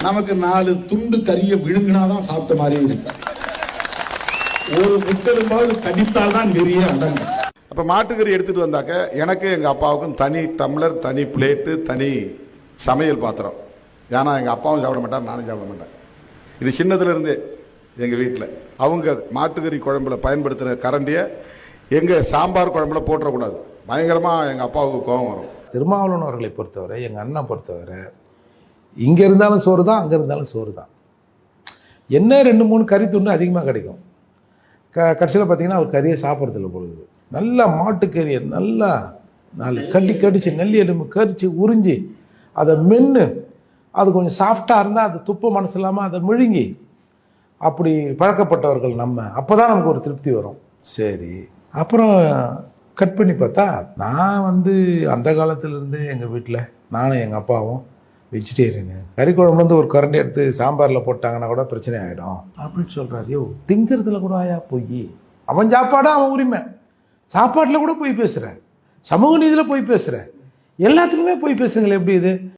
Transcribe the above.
நமக்கு 4 துண்டு கறியை விழுங்கினாதான் சாப்பிட்ட மாதிரி இருக்கு. ஒரு முட்டெலும்பாவது கடித்தால் தான் நிறைய அடங்கும். அப்ப மாட்டுக்கறி எடுத்துட்டு வந்தாக்க எனக்கு எங்க அப்பாவுக்கும் தனி டம்ளர், தனி பிளேட்டு, தனி சமையல் பாத்திரம். ஏன்னா எங்க அப்பாவும் சாப்பிட மாட்டார், நானும் சாப்பிட மாட்டேன். இது சின்னதுல இருந்தே எங்க வீட்டில் அவங்க மாட்டுக்கறி குழம்புல பயன்படுத்தின கரண்டிய எங்க சாம்பார் குழம்புல போட்டுறக்கூடாது. பயங்கரமா எங்க அப்பாவுக்கு கோபம் வரும். திருமாவளவன் அவர்களை பொறுத்தவரை, எங்க அண்ணா பொறுத்தவரை, இங்க இருந்தாலும் சோறு தான், அங்க இருந்தாலும் சோறு தான். என்ன 2-3 கறி துண்டு அதிகமாக கிடைக்கும். கடைசியில் பார்த்தீங்கன்னா அவர் கறியை சாப்பிட்றதில்ல பொழுது. நல்லா மாட்டுக்கறியை நல்லா 4 கடிச்சு நெல்லி எலும்பு கரிச்சு உறிஞ்சி அதை மென்று அது கொஞ்சம் சாஃப்டாக இருந்தால் அது துப்ப மனசு இல்லாமல் அதை முழுங்கி அப்படி பழக்கப்பட்டவர்கள் நம்ம. அப்போ தான் நமக்கு ஒரு திருப்தி வரும். சரி, அப்புறம் கட் பண்ணி பார்த்தா நான் அந்த காலத்துலேருந்து எங்கள் வீட்டில் நானும் எங்கள் அப்பாவும் வெஜிடேரியனு. கறி குழம்புலேருந்து ஒரு கரண்டி எடுத்து சாம்பாரில் போட்டாங்கன்னா கூட பிரச்சனை ஆகிடும் அப்படின்னு சொல்கிறாரு. யோ, திங்கிறதுல கூட ஆயா போய் அவன் சாப்பாடு அவன் உரிமை. சாப்பாட்டில் கூட போய் பேசுகிற, சமூக நீதியில் போய் பேசுகிற, எல்லாத்துக்குமே போய் பேசுங்களேன். எப்படி இது?